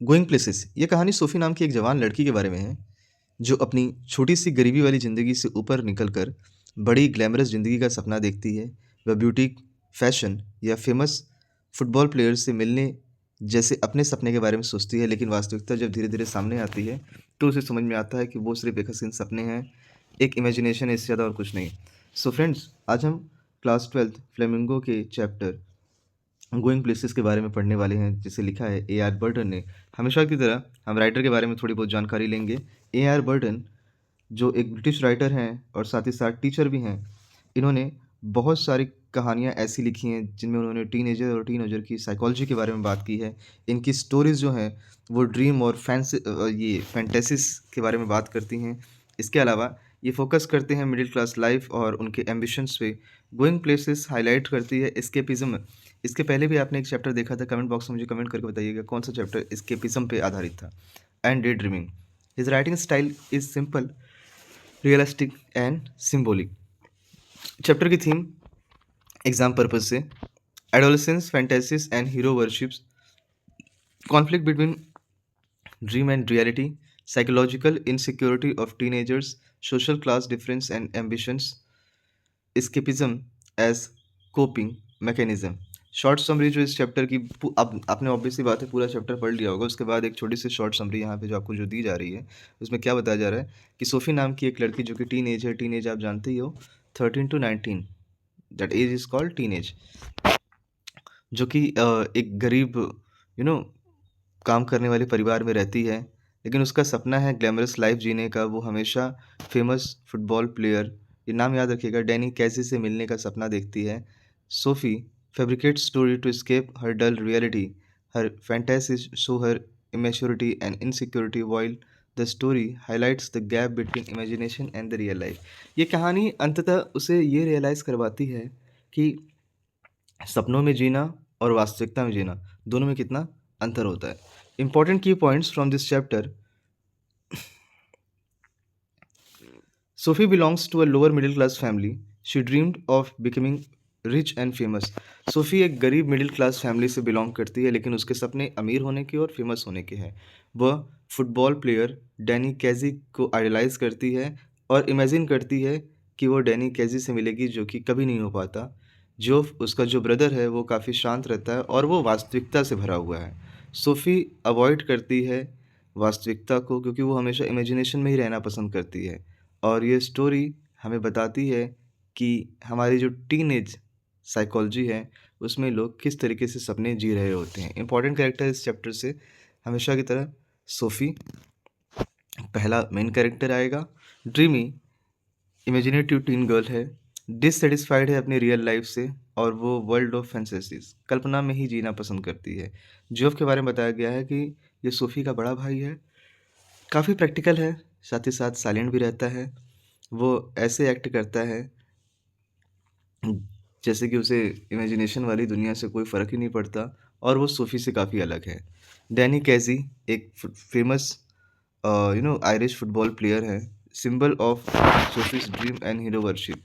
Going places ये कहानी SoFi नाम की एक जवान लड़की के बारे में है, जो अपनी छोटी-सी गरीबी वाली ज़िंदगी से ऊपर निकल कर बड़ी ग्लैमरस ज़िंदगी का सपना देखती है। वह ब्यूटी, फ़ैशन या फ़ेमस फुटबॉल प्लेयर्स से मिलने जैसे अपने सपने के बारे में सोचती है, लेकिन वास्तविकता जब धीरे-धीरे सामने आती है, तो उसे समझ में आता है कि वो सिर्फ़ एक हसीन सपने हैं, एक इमेजिनेशन है, इससे ज़्यादा और कुछ नहीं। सो फ्रेंड्स, आज हम क्लास 12th फ्लेमिंगो के चैप्टर गोइंग प्लेसेस के बारे में पढ़ने वाले हैं, जिसे लिखा है ए आर बर्टन ने। हमेशा की तरह हम राइटर के बारे में थोड़ी बहुत जानकारी लेंगे। ए आर बर्टन जो एक ब्रिटिश राइटर हैं और साथ ही साथ टीचर भी हैं। इन्होंने बहुत सारी कहानियाँ ऐसी लिखी हैं जिनमें उन्होंने टीनेजर और टीनेजर की साइकोलॉजी के बारे में बात की है। इनकी स्टोरीज़ जो हैं वो ड्रीम और ये फैंटेसीज़ के बारे में बात करती हैं। इसके अलावा ये फ़ोकस करते हैं मिडिल क्लास लाइफ़ और उनके एम्बिशंस पे। गोइंग प्लेसेस हाइलाइट करती है एस्केपिज़्म। इसके पहले भी आपने एक चैप्टर देखा था, कमेंट बॉक्स में मुझे कमेंट करके बताइएगा कौन सा चैप्टर एस्केपिज़्म पे आधारित था। And day dreaming. His writing style is simple, realistic and symbolic. Chapter की थीम एग्जाम पर्पज से adolescence fantasies and hero worships, conflict between dream and reality, psychological insecurity of teenagers, social class difference and ambitions, escapism as coping mechanism. Short summary जो इस chapter की अब आपने obviously बात है पूरा चैप्टर पढ़ लिया होगा, उसके बाद एक छोटी सी शॉर्ट समरी यहाँ पे जो आपको जो दी जा रही है, उसमें क्या बताया जा रहा है कि सोफ़ी नाम की एक लड़की जो कि टीनेज है, टीनेज आप जानते ही हो, 13 to 19, that age is called teenage, जो कि एक गरीब यू नो काम करने वाले परिवार में रहती है, लेकिन उसका सपना है ग्लैमरस लाइफ जीने का। वो हमेशा फेमस फुटबॉल प्लेयर, ये नाम याद रखिएगा, डैनी कैसी से मिलने का सपना देखती है। Sophie fabricates story to escape her dull reality, her fantasies show her immaturity and insecurity while the story highlights the gap between imagination and the real life। ये कहानी अंततः उसे ये रियलाइज़ करवाती है कि सपनों में जीना और वास्तविकता में जीना दोनों में कितना अंतर होता है। इंपॉर्टेंट की points from this chapter. Sophie belongs to a lower middle class family. She dreamed of becoming rich and famous. Sophie एक गरीब मिडिल क्लास फैमिली से बिलोंग करती है, लेकिन उसके सपने अमीर होने के और फेमस होने के हैं। वह फुटबॉल प्लेयर डैनी कैजी को आइडलाइज करती है और इमेजिन करती है कि वो डैनी कैजी से मिलेगी, जो कि कभी नहीं हो पाता। जो उसका जो ब्रदर है वो काफ़ी शांत रहता है और वो वास्तविकता से भरा हुआ है। सोफ़ी अवॉइड करती है वास्तविकता को, क्योंकि वो हमेशा इमेजिनेशन में ही रहना पसंद करती है। और ये स्टोरी हमें बताती है कि हमारी जो टीनेज साइकोलॉजी है, उसमें लोग किस तरीके से सपने जी रहे होते हैं। इंपॉर्टेंट कैरेक्टर इस चैप्टर से हमेशा की तरह सोफ़ी पहला मेन कैरेक्टर आएगा। ड्रीमी इमेजिनेटिव टीन गर्ल है, डिससेटिस्फाइड है अपनी रियल लाइफ से और वो वर्ल्ड ऑफ फैंटेसीज कल्पना में ही जीना पसंद करती है। जोफ के बारे में बताया गया है कि ये सोफ़ी का बड़ा भाई है, काफ़ी प्रैक्टिकल है, साथ ही साथ साइलेंट भी रहता है। वो ऐसे एक्ट करता है जैसे कि उसे इमेजिनेशन वाली दुनिया से कोई फ़र्क ही नहीं पड़ता, और वो सोफ़ी से काफ़ी अलग है। डैनी कैज़ी एक फेमस आयरिश फुटबॉल प्लेयर है, symbol of Sophie's dream and hero worship,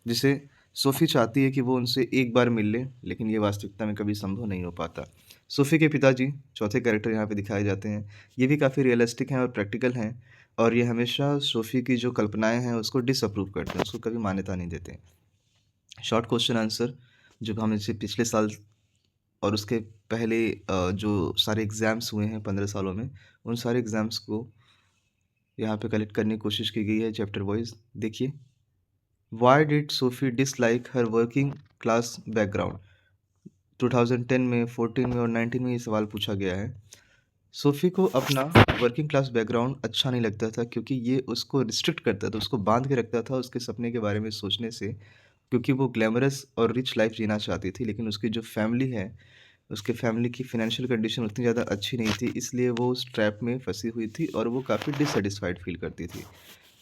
जिसे सोफ़ी चाहती है कि वो उनसे एक बार मिल ले, लेकिन ये वास्तविकता में कभी संभव नहीं हो पाता। सोफ़ी के पिताजी चौथे कैरेक्टर यहाँ पे दिखाए जाते हैं। ये भी काफ़ी रियलिस्टिक हैं और प्रैक्टिकल हैं, और ये हमेशा सोफ़ी की जो कल्पनाएँ हैं उसको डिसअप्रूव करते हैं, उसको कभी मान्यता नहीं देते। शॉर्ट क्वेश्चन आंसर जो हम इसे पिछले साल और उसके पहले जो सारे एग्ज़ाम्स हुए हैं 15 सालों में, उन सारे एग्ज़ाम्स को यहाँ पे कलेक्ट करने की कोशिश की गई है चैप्टर वाइज़। देखिए, why did SoFi dislike her working class background? 2010 में, 14 में और 19 में ये सवाल पूछा गया है। सोफ़ी को अपना वर्किंग क्लास बैकग्राउंड अच्छा नहीं लगता था, क्योंकि ये उसको रिस्ट्रिक्ट करता था, उसको बांध के रखता था उसके सपने के बारे में सोचने से, क्योंकि वो ग्लैमरस और रिच लाइफ जीना चाहती थी, लेकिन उसकी जो फैमिली है, उसके फैमिली की फ़ाइनेंशियल कंडीशन उतनी ज़्यादा अच्छी नहीं थी, इसलिए वो उस ट्रैप में फँसी हुई थी और वो काफ़ी डिससैटिस्फाइड फ़ील करती थी।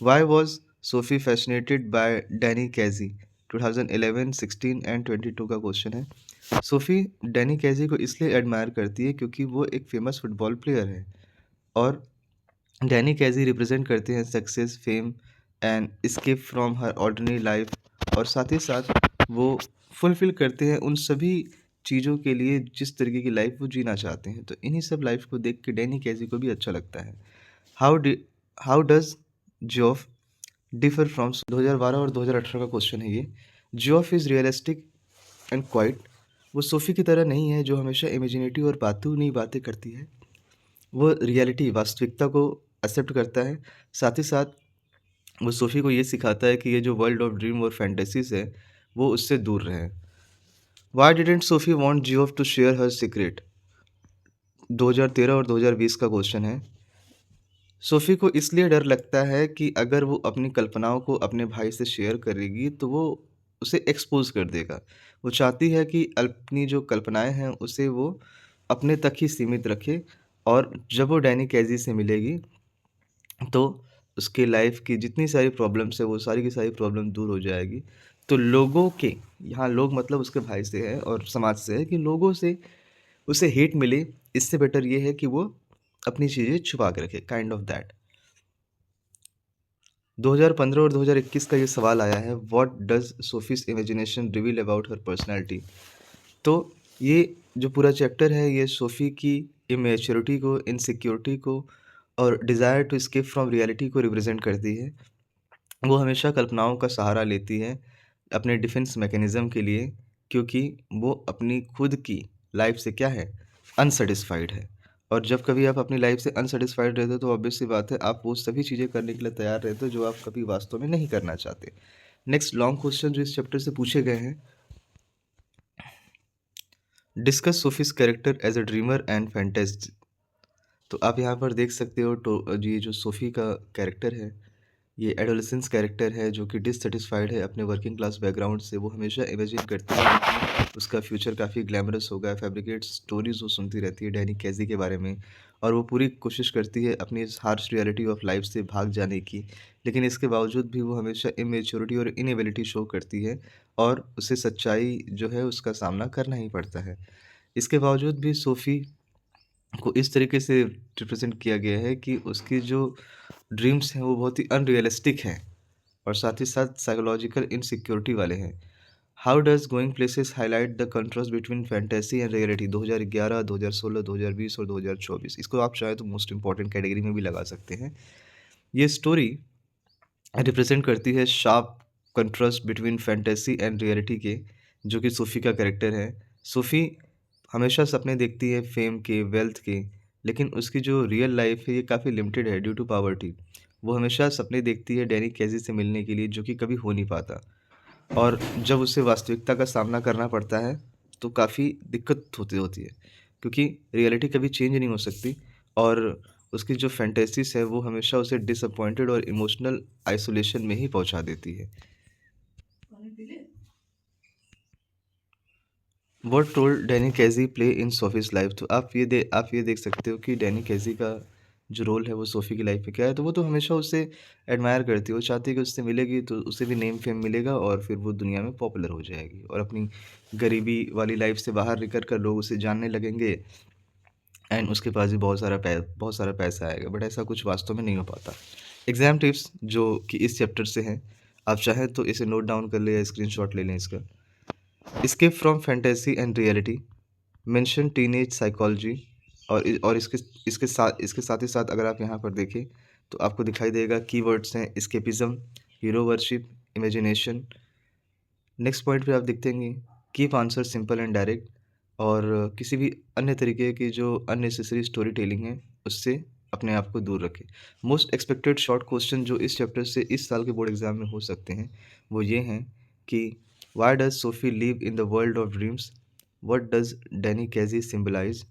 Why was Sophie fascinated by Danny Casey? 2011, 16 and 22 का क्वेश्चन है। सोफ़ी डैनी कैज़ी को इसलिए एडमायर करती है क्योंकि वो एक फ़ेमस फुटबॉल प्लेयर है, और डैनी कैज़ी रिप्रेजेंट करते हैं success, fame and escape from her ordinary life, और साथ ही साथ वो फुलफ़िल करते हैं उन सभी चीज़ों के लिए जिस तरीके की लाइफ वो जीना चाहते हैं। तो इन्हीं सब लाइफ को देख के डैनी कैजी को भी अच्छा लगता है। How D how does Geoff differ from 2012 और 2018 का क्वेश्चन है ये। Geoff is realistic and quite. वो सोफ़ी की तरह नहीं है जो हमेशा इमेजिनेटिव और बातों नई बातें करती है। वो रियलिटी वास्तविकता को एक्सेप्ट करता है। साथ ही साथ वो सोफ़ी को ये सिखाता है कि ये जो वर्ल्ड ऑफ ड्रीम और फैंटेसीज़ है, वो उससे दूर रहें। Why didn't Sophie want Geoff to share her secret? 2013 और 2020 का क्वेश्चन है। सोफ़ी को इसलिए डर लगता है कि अगर वो अपनी कल्पनाओं को अपने भाई से शेयर करेगी तो वो उसे एक्सपोज़ कर देगा। वो चाहती है कि अपनी जो कल्पनाएँ हैं उसे वो अपने तक ही सीमित रखे, और जब वो डैनी कैज़ी से मिलेगी तो उसके लाइफ़ की जितनी सारी प्रॉब्लम्स है वो सारी की सारी प्रॉब्लम दूर हो जाएगी। तो लोगों के, यहाँ लोग मतलब उसके भाई से है और समाज से है, कि लोगों से उसे हेट मिले, इससे बेटर ये है कि वो अपनी चीज़ें छुपा के रखे, काइंड ऑफ दैट। 2015 और 2021 का ये सवाल आया है, what does Sophie's imagination reveal about her personality? तो ये जो पूरा चैप्टर है ये सोफ़ी की इमैच्योरिटी को, इनसिक्योरिटी को और desire to escape from reality को रिप्रेज़ेंट करती है। वो हमेशा कल्पनाओं का सहारा लेती है अपने डिफेंस मैकेनिज़्म के लिए, क्योंकि वो अपनी खुद की लाइफ़ से क्या है, अनसैटिस्फाइड है। और जब कभी आप अपनी लाइफ़ से अनसैटिस्फाइड रहते हो तो ऑब्वियस सी बात है आप वो सभी चीज़ें करने के लिए तैयार रहते हो जो आप कभी वास्तव में नहीं करना चाहते। नेक्स्ट लॉन्ग क्वेश्चन जो इस चैप्टर से पूछे गए हैं, discuss Sophie's character as a dreamer and fantast. तो आप यहाँ पर देख सकते हो ये जो सोफ़ी का कैरेक्टर है, ये एडोलेसेंस कैरेक्टर है जो कि डिससैटिस्फाइड है अपने वर्किंग क्लास बैकग्राउंड से। वो हमेशा इमेजिन करती है कि उसका फ्यूचर काफ़ी ग्लैमरस होगा, फैब्रिकेट स्टोरीज़ वो सुनती रहती है डैनी कैज़ी के बारे में, और वो पूरी कोशिश करती है अपनी इस हार्श रियलिटी ऑफ लाइफ से भाग जाने की। लेकिन इसके बावजूद भी वो हमेशा इमेच्योरिटी और इनएबिलिटी शो करती है, और उसे सच्चाई जो है उसका सामना करना ही पड़ता है। इसके बावजूद भी सोफ़ी को इस तरीके से रिप्रेज़ेंट किया गया है कि उसकी जो ड्रीम्स हैं वो बहुत ही अनरियलिस्टिक हैं, और साथ ही साथ साइकोलॉजिकल इनसिक्योरिटी वाले हैं। How does going places highlight the contrast between fantasy and reality? 2011, 2016, 2020 और 2024, इसको आप चाहें तो मोस्ट इम्पोर्टेंट कैटेगरी में भी लगा सकते हैं। ये स्टोरी रिप्रेजेंट करती है sharp contrast between fantasy and reality के, जो कि सोफ़ी का कैरेक्टर है। सोफ़ी हमेशा सपने देखती है फ़ेम के, वेल्थ के, लेकिन उसकी जो रियल लाइफ़ है ये काफ़ी लिमिटेड है ड्यू टू पॉवर्टी। वो हमेशा सपने देखती है डैनी कैज़ी से मिलने के लिए, जो कि कभी हो नहीं पाता, और जब उसे वास्तविकता का सामना करना पड़ता है तो काफ़ी दिक्कत होती है, क्योंकि रियलिटी कभी चेंज नहीं हो सकती, और उसकी जो फैंटेसीज़ है वो हमेशा उसे डिसअपॉइंटेड और इमोशनल आइसोलेशन में ही पहुंचा देती है। What role Danny Casey play in Sophie's life? तो आप ये देख सकते हो कि डैनी कैज़ी का जो रोल है वो सोफ़ी की लाइफ में क्या है। तो वो तो हमेशा उससे एडमायर करती है, वो चाहती है कि उससे मिलेगी तो उसे भी नेम फेम मिलेगा, और फिर वो दुनिया में पॉपुलर हो जाएगी और अपनी गरीबी वाली लाइफ से बाहर निकल कर लोग उसे जानने लगेंगे, एंड उसके पास भी बहुत सारा पैसा आएगा। बट ऐसा कुछ वास्तव में नहीं हो पाता। एग्ज़ाम टिप्स जो कि इस चैप्टर से हैं, आप चाहें तो इसे नोट डाउन कर लें या स्क्रीनशॉट ले लें इसका। Escape from fantasy and reality, mention teenage psychology, और इसके साथ ही साथ अगर आप यहाँ पर देखें तो आपको दिखाई देगा कीवर्ड्स हैं escapism, hero worship, imagination. Next point पे आप देखेंगे keep answer simple and direct, और किसी भी अन्य तरीके की जो अननेसेसरी स्टोरी टेलिंग है उससे अपने आप को दूर रखें। मोस्ट एक्सपेक्टेड शॉर्ट क्वेश्चन जो इस चैप्टर से इस साल के बोर्ड एग्जाम में हो सकते हैं वो ये हैं कि why does Sophie live in the world of dreams? What does Danny Casey symbolise?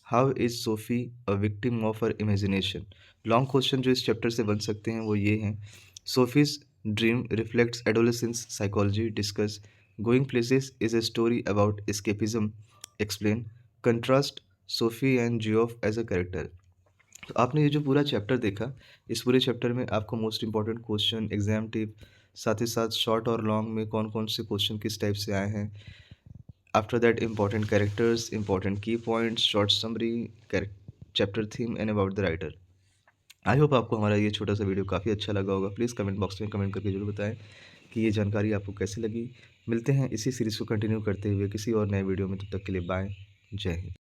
How is Sophie a victim of her imagination? Long question जो इस चैप्टर से बन सकते हैं वो ये हैं, Sophie's dream reflects adolescence psychology, discuss going places is a story about escapism, explain, contrast Sophie and Geoff as a character. तो आपने ये जो पूरा चैप्टर देखा, इस पूरे चैप्टर में आपको most important question, exam tip, साथ ही साथ शॉर्ट और लॉन्ग में कौन कौन से क्वेश्चन किस टाइप से आए हैं, after that important characters, important की points, short summary, chapter theme and about the writer. I hope आपको हमारा ये छोटा सा वीडियो काफ़ी अच्छा लगा होगा। प्लीज़ कमेंट बॉक्स में कमेंट करके जरूर बताएं कि ये जानकारी आपको कैसी लगी। मिलते हैं इसी सीरीज़ को कंटिन्यू करते हुए किसी और नए वीडियो में, तब तक के लिए बाय। जय हिंद।